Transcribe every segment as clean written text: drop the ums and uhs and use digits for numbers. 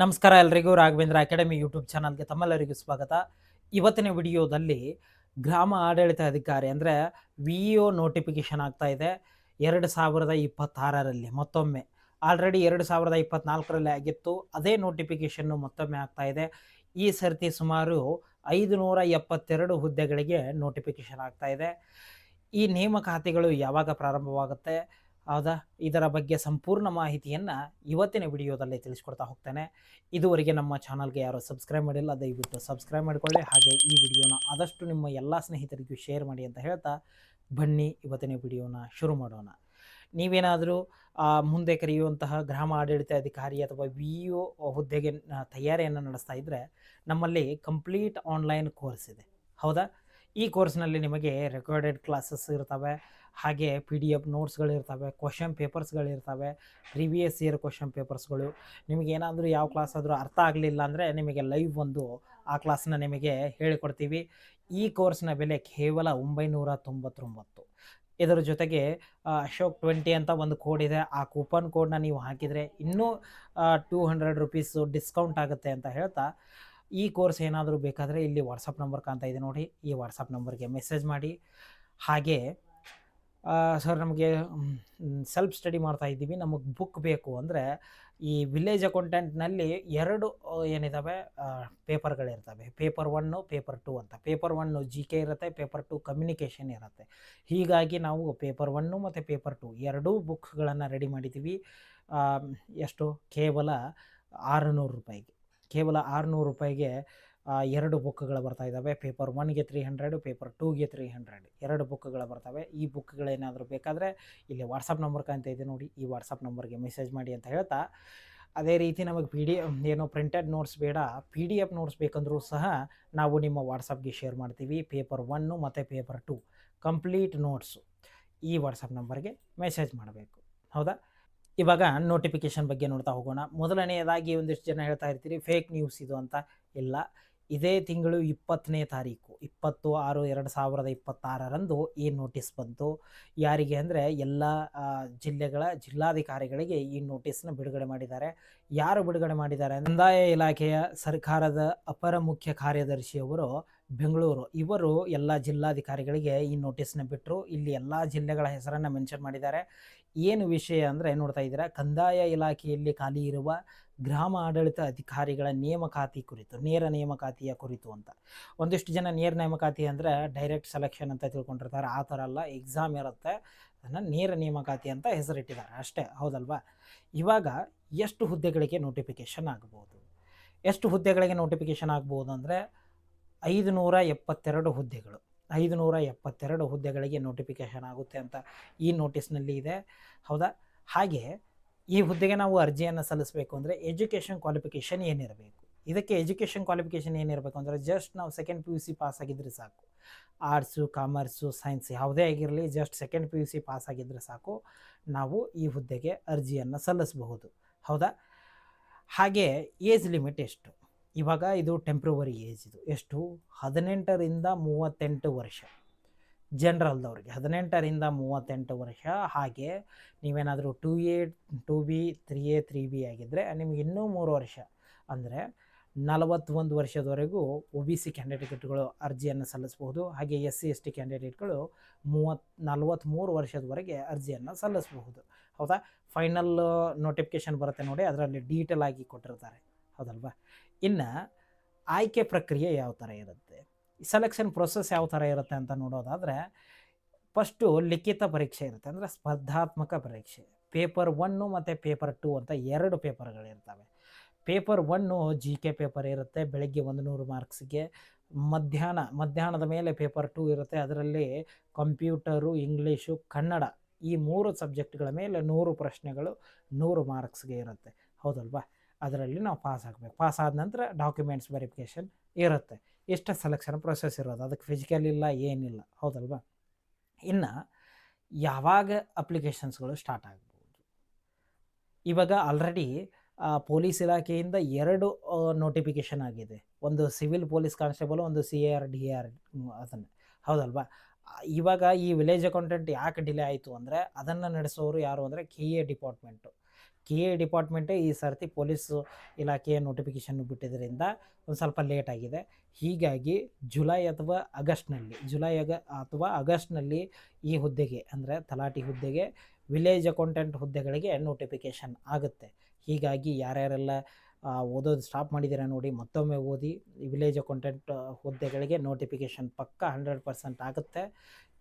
ನಮಸ್ಕಾರ ಎಲ್ರಿಗೂ Raghavendra academy YouTube ಚಾನಲ್ಗೆ ತಮ್ಮೆಲ್ಲರಿಗೂ ಸ್ವಾಗತ. ಇವತ್ತಿನ ವಿಡಿಯೋದಲ್ಲಿ ಗ್ರಾಮ ಆಡಳಿತ ಅಧಿಕಾರಿ ಅಂದರೆ ವಿ ಒ ನೋಟಿಫಿಕೇಶನ್ ಆಗ್ತಾ ಇದೆ 2026ರಲ್ಲಿ. ಮತ್ತೊಮ್ಮೆ ಆಲ್ರೆಡಿ 2024ರಲ್ಲಿ ಆಗಿತ್ತು, ಅದೇ ನೋಟಿಫಿಕೇಶನ್ನು ಮತ್ತೊಮ್ಮೆ ಆಗ್ತಾ ಇದೆ. ಈ ಸರ್ತಿ ಸುಮಾರು 572 ಹುದ್ದೆಗಳಿಗೆ ನೋಟಿಫಿಕೇಶನ್ ಆಗ್ತಾ ಇದೆ. ಈ ನೇಮಕಾತಿಗಳು ಯಾವಾಗ ಪ್ರಾರಂಭವಾಗುತ್ತೆ, ಹೌದಾ, ಇದರ ಬಗ್ಗೆ ಸಂಪೂರ್ಣ ಮಾಹಿತಿಯನ್ನು ಇವತ್ತಿನ ವಿಡಿಯೋದಲ್ಲಿ ತಿಳಿಸ್ಕೊಡ್ತಾ ಹೋಗ್ತೇನೆ. ಇದುವರೆಗೆ ನಮ್ಮ ಚಾನಲ್ಗೆ ಯಾರು ಸಬ್ಸ್ಕ್ರೈಬ್ ಮಾಡಿಲ್ಲ, ದಯವಿಟ್ಟು ಸಬ್ಸ್ಕ್ರೈಬ್ ಮಾಡಿಕೊಳ್ಳಿ. ಹಾಗೆ ಈ ವಿಡಿಯೋನ ಆದಷ್ಟು ನಿಮ್ಮ ಎಲ್ಲ ಸ್ನೇಹಿತರಿಗೂ ಶೇರ್ ಮಾಡಿ ಅಂತ ಹೇಳ್ತಾ ಬನ್ನಿ ಇವತ್ತಿನ ವಿಡಿಯೋನ ಶುರು ಮಾಡೋಣ. ನೀವೇನಾದರೂ ಮುಂದೆ ಕರೆಯುವಂತಹ ಗ್ರಾಮ ಆಡಳಿತ ಅಧಿಕಾರಿ ಅಥವಾ ವಿ ಒ ಹುದ್ದೆಗೆ ತಯಾರಿಯನ್ನು ನಡೆಸ್ತಾ ಇದ್ದರೆ ನಮ್ಮಲ್ಲಿ ಕಂಪ್ಲೀಟ್ ಆನ್ಲೈನ್ ಕೋರ್ಸ್ ಇದೆ, ಹೌದಾ. ಈ ಕೋರ್ಸ್ನಲ್ಲಿ ನಿಮಗೆ ರೆಕಾರ್ಡೆಡ್ ಕ್ಲಾಸಸ್ ಇರ್ತವೆ, ಹಾಗೆ PDF ನೋಟ್ಸ್ಗಳಿರ್ತವೆ, ಕ್ವಶನ್ ಪೇಪರ್ಸ್ಗಳಿರ್ತವೆ, ಪ್ರಿವಿಯಸ್ ಇಯರ್ ಕ್ವಶನ್ ಪೇಪರ್ಸ್ಗಳು. ನಿಮಗೇನಾದರೂ ಯಾವ ಕ್ಲಾಸ್ ಆದರೂ ಅರ್ಥ ಆಗಲಿಲ್ಲ ಅಂದರೆ ನಿಮಗೆ ಲೈವ್ ಒಂದು ಆ ಕ್ಲಾಸ್ನ ನಿಮಗೆ ಹೇಳಿಕೊಡ್ತೀವಿ. ಈ ಕೋರ್ಸ್ನ ಬೆಲೆ ಕೇವಲ 999. ಇದರ ಜೊತೆಗೆ ಅಶೋಕ್ 20 ಅಂತ ಒಂದು ಕೋಡ್ ಇದೆ. ಆ ಕೂಪನ್ ಕೋಡ್ನ ನೀವು ಹಾಕಿದರೆ ಇನ್ನೂ 200 ರುಪೀಸು ಡಿಸ್ಕೌಂಟ್ ಆಗುತ್ತೆ ಅಂತ ಹೇಳ್ತಾ, ಈ ಕೋರ್ಸ್ ಏನಾದರೂ ಬೇಕಾದರೆ ಇಲ್ಲಿ ವಾಟ್ಸಪ್ ನಂಬರ್ ಕಾಣ್ತಾ ಇದೆ ನೋಡಿ, ಈ ವಾಟ್ಸಪ್ ನಂಬರ್ಗೆ ಮೆಸೇಜ್ ಮಾಡಿ. ಹಾಗೆ ಸರ್ ನಮಗೆ ಸೆಲ್ಫ್ ಸ್ಟಡಿ ಮಾಡ್ತಾ ಇದ್ದೀವಿ, ನಮಗೆ ಬುಕ್ ಬೇಕು ಅಂದರೆ ಈ ವಿಲೇಜ್ ಅಕೌಂಟೆಂಟ್ನಲ್ಲಿ 2 ಏನಿದ್ದಾವೆ ಪೇಪರ್ಗಳಿರ್ತವೆ, ಪೇಪರ್ 1, ಪೇಪರ್ 2 ಅಂತ. ಪೇಪರ್ 1 GK ಇರುತ್ತೆ, ಪೇಪರ್ 2 ಕಮ್ಯುನಿಕೇಷನ್ ಇರುತ್ತೆ. ಹೀಗಾಗಿ ನಾವು ಪೇಪರ್ 1 ಮತ್ತು ಪೇಪರ್ 2 ಎರಡೂ ಬುಕ್ಗಳನ್ನು ರೆಡಿ ಮಾಡಿದ್ದೀವಿ. ಎಷ್ಟು? ಕೇವಲ 600 ರೂಪಾಯಿಗೆ. ಕೇವಲ 600 ರೂಪಾಯಿಗೆ 2 ಬುಕ್ಗಳು ಬರ್ತಾ ಇದ್ದಾವೆ. ಪೇಪರ್ 1ಗೆ 300, ಪೇಪರ್ 2ಗೆ 300, 2 ಬುಕ್ಗಳು ಬರ್ತವೆ. ಈ ಬುಕ್ಗಳೇನಾದರೂ ಬೇಕಾದರೆ ಇಲ್ಲಿ ವಾಟ್ಸಪ್ ನಂಬರ್ ಕಾಣ್ತಾ ಇದೆ ನೋಡಿ, ಈ ವಾಟ್ಸಪ್ ನಂಬರ್ಗೆ ಮೆಸೇಜ್ ಮಾಡಿ ಅಂತ ಹೇಳ್ತಾ, ಅದೇ ರೀತಿ ನಮಗೆ ಏನೋ ಪ್ರಿಂಟೆಡ್ ನೋಟ್ಸ್ ಬೇಡ, PDF ನೋಟ್ಸ್ ಬೇಕಂದ್ರೂ ಸಹ ನಾವು ನಿಮ್ಮ ವಾಟ್ಸಪ್ಗೆ ಶೇರ್ ಮಾಡ್ತೀವಿ. ಪೇಪರ್ 1 ಮತ್ತು ಪೇಪರ್ 2 ಕಂಪ್ಲೀಟ್ ನೋಟ್ಸು ಈ ವಾಟ್ಸಪ್ ನಂಬರ್ಗೆ ಮೆಸೇಜ್ ಮಾಡಬೇಕು, ಹೌದಾ. ಇವಾಗ ನೋಟಿಫಿಕೇಷನ್ ಬಗ್ಗೆ ನೋಡ್ತಾ ಹೋಗೋಣ. ಮೊದಲನೆಯದಾಗಿ ಒಂದಿಷ್ಟು ಜನ ಹೇಳ್ತಾ ಇರ್ತೀರಿ ಫೇಕ್ ನ್ಯೂಸ್ ಇದು ಅಂತ. ಇಲ್ಲ, ಇದೇ ತಿಂಗಳು 20ನೇ ತಾರೀಕು 20/6/2026ರಂದು ಈ ನೋಟಿಸ್ ಬಂತು. ಯಾರಿಗೆ ಅಂದರೆ ಎಲ್ಲ ಜಿಲ್ಲೆಗಳ ಜಿಲ್ಲಾಧಿಕಾರಿಗಳಿಗೆ ಈ ನೋಟಿಸ್ನ ಬಿಡುಗಡೆ ಮಾಡಿದ್ದಾರೆ. ಯಾರು ಬಿಡುಗಡೆ ಮಾಡಿದ್ದಾರೆ? ಕಂದಾಯ ಇಲಾಖೆಯ ಸರ್ಕಾರದ ಅಪರ ಮುಖ್ಯ ಕಾರ್ಯದರ್ಶಿಯವರು ಬೆಂಗಳೂರು, ಇವರು ಎಲ್ಲ ಜಿಲ್ಲಾಧಿಕಾರಿಗಳಿಗೆ ಈ ನೋಟಿಸ್ನ ಬಿಟ್ಟರು. ಇಲ್ಲಿ ಎಲ್ಲ ಜಿಲ್ಲೆಗಳ ಹೆಸರನ್ನು ಮೆನ್ಷನ್ ಮಾಡಿದ್ದಾರೆ. ಏನು ವಿಷಯ ಅಂದರೆ ನೋಡ್ತಾ ಇದ್ದೀರಾ, ಕಂದಾಯ ಇಲಾಖೆಯಲ್ಲಿ ಖಾಲಿ ಇರುವ ಗ್ರಾಮ ಆಡಳಿತ ಅಧಿಕಾರಿಗಳ ನೇಮಕಾತಿ ಕುರಿತು, ನೇರ ನೇಮಕಾತಿಯ ಕುರಿತು ಅಂತ. ಒಂದಿಷ್ಟು ಜನ ನೇರ ನೇಮಕಾತಿ ಅಂದರೆ ಡೈರೆಕ್ಟ್ ಸೆಲೆಕ್ಷನ್ ಅಂತ ತಿಳ್ಕೊಂಡಿರ್ತಾರೆ. ಆ ಥರ ಅಲ್ಲ, ಎಕ್ಸಾಮ್ ಇರುತ್ತೆ, ಅದನ್ನು ನೇರ ನೇಮಕಾತಿ ಅಂತ ಹೆಸರಿಟ್ಟಿದ್ದಾರೆ ಅಷ್ಟೇ, ಹೌದಲ್ವಾ. ಇವಾಗ ಎಷ್ಟು ಹುದ್ದೆಗಳಿಗೆ ನೋಟಿಫಿಕೇಷನ್ ಆಗ್ಬೋದು? ಎಷ್ಟು ಹುದ್ದೆಗಳಿಗೆ ನೋಟಿಫಿಕೇಷನ್ ಆಗ್ಬೋದು ಅಂದರೆ 572 ಹುದ್ದೆಗಳು. 572 ಹುದ್ದೆಗಳಿಗೆ ನೋಟಿಫಿಕೇಷನ್ ಆಗುತ್ತೆ ಅಂತ ಈ ನೋಟಿಸ್ನಲ್ಲಿ ಇದೆ, ಹೌದಾ. ಹಾಗೆ ಈ ಹುದ್ದೆಗೆ ನಾವು ಅರ್ಜಿಯನ್ನು ಸಲ್ಲಿಸಬೇಕು ಅಂದರೆ ಎಜುಕೇಷನ್ ಕ್ವಾಲಿಫಿಕೇಷನ್ ಏನಿರಬೇಕು? ಇದಕ್ಕೆ ಎಜುಕೇಷನ್ ಕ್ವಾಲಿಫಿಕೇಷನ್ ಏನಿರಬೇಕು ಅಂದರೆ ಜಸ್ಟ್ ನಾವು 2nd PUC ಪಾಸ್ ಆಗಿದ್ದರೆ ಸಾಕು. ಆರ್ಟ್ಸು, ಕಾಮರ್ಸು, ಸೈನ್ಸ್ ಯಾವುದೇ ಆಗಿರಲಿ, ಜಸ್ಟ್ 2nd PUC ಪಾಸ್ ಆಗಿದ್ದರೆ ಸಾಕು, ನಾವು ಈ ಹುದ್ದೆಗೆ ಅರ್ಜಿಯನ್ನು ಸಲ್ಲಿಸಬಹುದು, ಹೌದಾ. ಹಾಗೆ ಏಜ್ ಲಿಮಿಟ್ ಎಷ್ಟು? ಇವಾಗ ಇದು ಟೆಂಪ್ರವರಿ ಏಜ್. ಇದು ಎಷ್ಟು? 18ರಿಂದ 38 ವರ್ಷ ಜನರಲ್ದವ್ರಿಗೆ, 18ರಿಂದ 38 ವರ್ಷ. ಹಾಗೆ ನೀವೇನಾದರೂ 2A 2B 3A 3B ಆಗಿದ್ದರೆ ನಿಮ್ಗೆ ಇನ್ನೂ 3 ವರ್ಷ ಅಂದರೆ 41 ವರ್ಷದವರೆಗೂ OBC ಕ್ಯಾಂಡಿಡೇಟ್ಗಳು ಅರ್ಜಿಯನ್ನು ಸಲ್ಲಿಸ್ಬೋದು. ಹಾಗೆ SC ST ಕ್ಯಾಂಡಿಡೇಟ್ಗಳು 43 ವರ್ಷದವರೆಗೆ ಅರ್ಜಿಯನ್ನು ಸಲ್ಲಿಸಬಹುದು, ಹೌದಾ. ಫೈನಲ್ ನೋಟಿಫಿಕೇಷನ್ ಬರುತ್ತೆ ನೋಡಿ, ಅದರಲ್ಲಿ ಡೀಟೇಲ್ ಆಗಿ ಕೊಟ್ಟಿರ್ತಾರೆ, ಹೌದಲ್ವಾ. ಇನ್ನು ಆಯ್ಕೆ ಪ್ರಕ್ರಿಯೆ ಯಾವ ಥರ ಇರುತ್ತೆ, ಸೆಲೆಕ್ಷನ್ ಪ್ರೊಸೆಸ್ ಯಾವ ಥರ ಇರುತ್ತೆ ಅಂತ ನೋಡೋದಾದರೆ, ಫಸ್ಟು ಲಿಖಿತ ಪರೀಕ್ಷೆ ಇರುತ್ತೆ, ಅಂದರೆ ಸ್ಪರ್ಧಾತ್ಮಕ ಪರೀಕ್ಷೆ. ಪೇಪರ್ 1 ಮತ್ತು ಪೇಪರ್ 2 ಅಂತ 2 ಪೇಪರ್ಗಳಿರ್ತವೆ. ಪೇಪರ್ 1 GK ಪೇಪರ್ ಇರುತ್ತೆ, ಬೆಳಗ್ಗೆ 100 ಮಾರ್ಕ್ಸ್ಗೆ. ಮಧ್ಯಾಹ್ನದ ಮೇಲೆ ಪೇಪರ್ 2 ಇರುತ್ತೆ, ಅದರಲ್ಲಿ ಕಂಪ್ಯೂಟರು, ಇಂಗ್ಲೀಷು, ಕನ್ನಡ ಈ 3 ಸಬ್ಜೆಕ್ಟ್ಗಳ ಮೇಲೆ 100 ಪ್ರಶ್ನೆಗಳು 100 ಮಾರ್ಕ್ಸ್ಗೆ ಇರುತ್ತೆ, ಹೌದಲ್ವಾ. ಅದರಲ್ಲಿ ನಾವು ಪಾಸ್ ಆಗಬೇಕು. ಪಾಸ್ ಆದ ನಂತರ ಡಾಕ್ಯುಮೆಂಟ್ಸ್ ವೆರಿಫಿಕೇಷನ್ ಇರುತ್ತೆ. ಇಷ್ಟ ಸೆಲೆಕ್ಷನ್ ಪ್ರೊಸೆಸ್ ಇರೋದು, ಅದಕ್ಕೆ ಫಿಸಿಕಲ್ ಇಲ್ಲ, ಏನಿಲ್ಲ, ಹೌದಲ್ವಾ. ಇನ್ನು ಯಾವಾಗ ಅಪ್ಲಿಕೇಶನ್ಸ್ಗಳು ಸ್ಟಾರ್ಟ್ ಆಗ್ಬೋದು? ಇವಾಗ ಆಲ್ರೆಡಿ ಪೊಲೀಸ್ ಇಲಾಖೆಯಿಂದ 2 ನೋಟಿಫಿಕೇಷನ್ ಆಗಿದೆ. ಒಂದು ಸಿವಿಲ್ ಪೊಲೀಸ್ ಕಾನ್ಸ್ಟೇಬಲ್, ಒಂದು CAR DAR ಅದನ್ನು, ಹೌದಲ್ವಾ. ಇವಾಗ ಈ ವಿಲೇಜ್ ಅಕೌಂಟೆಂಟ್ ಯಾಕೆ ಡಿಲೇ ಆಯಿತು ಅಂದರೆ ಅದನ್ನು ನಡೆಸೋರು ಯಾರು ಅಂದರೆ KA ಡಿಪಾರ್ಟ್ಮೆಂಟು. ಕೆ ಎ ಡಿಪಾರ್ಟ್ಮೆಂಟೇ ಈ ಸರ್ತಿ ಪೊಲೀಸು ಇಲಾಖೆಯ ನೋಟಿಫಿಕೇಷನ್ ಬಿಟ್ಟಿದ್ದರಿಂದ ಒಂದು ಸ್ವಲ್ಪ ಲೇಟ್ ಆಗಿದೆ. ಹೀಗಾಗಿ ಜುಲೈ ಅಥವಾ ಆಗಸ್ಟ್ನಲ್ಲಿ ಈ ಹುದ್ದೆಗೆ ಅಂದರೆ ತಲಾಟಿ ಹುದ್ದೆಗೆ, ವಿಲೇಜ್ ಅಕೌಂಟೆಂಟ್ ಹುದ್ದೆಗಳಿಗೆ ನೋಟಿಫಿಕೇಷನ್ ಆಗುತ್ತೆ. ಹೀಗಾಗಿ ಯಾರ್ಯಾರೆಲ್ಲ ಓದೋದು ಸ್ಟಾಪ್ ಮಾಡಿದ್ದೀರಾ ನೋಡಿ, ಮತ್ತೊಮ್ಮೆ ಓದಿ. ವಿಲೇಜ್ ಅಕೌಂಟೆಂಟ್ ಹುದ್ದೆಗಳಿಗೆ ನೋಟಿಫಿಕೇಷನ್ ಪಕ್ಕ 100% ಆಗುತ್ತೆ.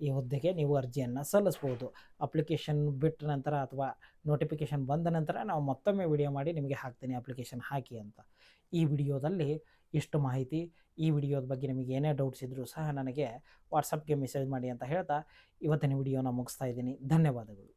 ಈ ಹುದ್ದೆಗೆ ನೀವು ಅರ್ಜಿಯನ್ನು ಸಲ್ಲಿಸ್ಬೋದು. ಅಪ್ಲಿಕೇಶನ್ ಬಿಟ್ಟ ನಂತರ ಅಥವಾ ನೋಟಿಫಿಕೇಷನ್ ಬಂದ ನಂತರ ನಾವು ಮತ್ತೊಮ್ಮೆ ವಿಡಿಯೋ ಮಾಡಿ ನಿಮಗೆ ಹಾಕ್ತೀನಿ ಅಪ್ಲಿಕೇಶನ್ ಹಾಕಿ ಅಂತ. ಈ ವಿಡಿಯೋದಲ್ಲಿ ಇಷ್ಟು ಮಾಹಿತಿ. ಈ ವಿಡಿಯೋದ ಬಗ್ಗೆ ನಿಮಗೆ ಏನೇ ಡೌಟ್ಸ್ ಇದ್ದರೂ ಸಹ ನನಗೆ ವಾಟ್ಸಪ್ಗೆ ಮೆಸೇಜ್ ಮಾಡಿ ಅಂತ ಹೇಳ್ತಾ ಇವತ್ತಿನ ವಿಡಿಯೋನ ಮುಗಿಸ್ತಾ ಇದ್ದೀನಿ. ಧನ್ಯವಾದಗಳು.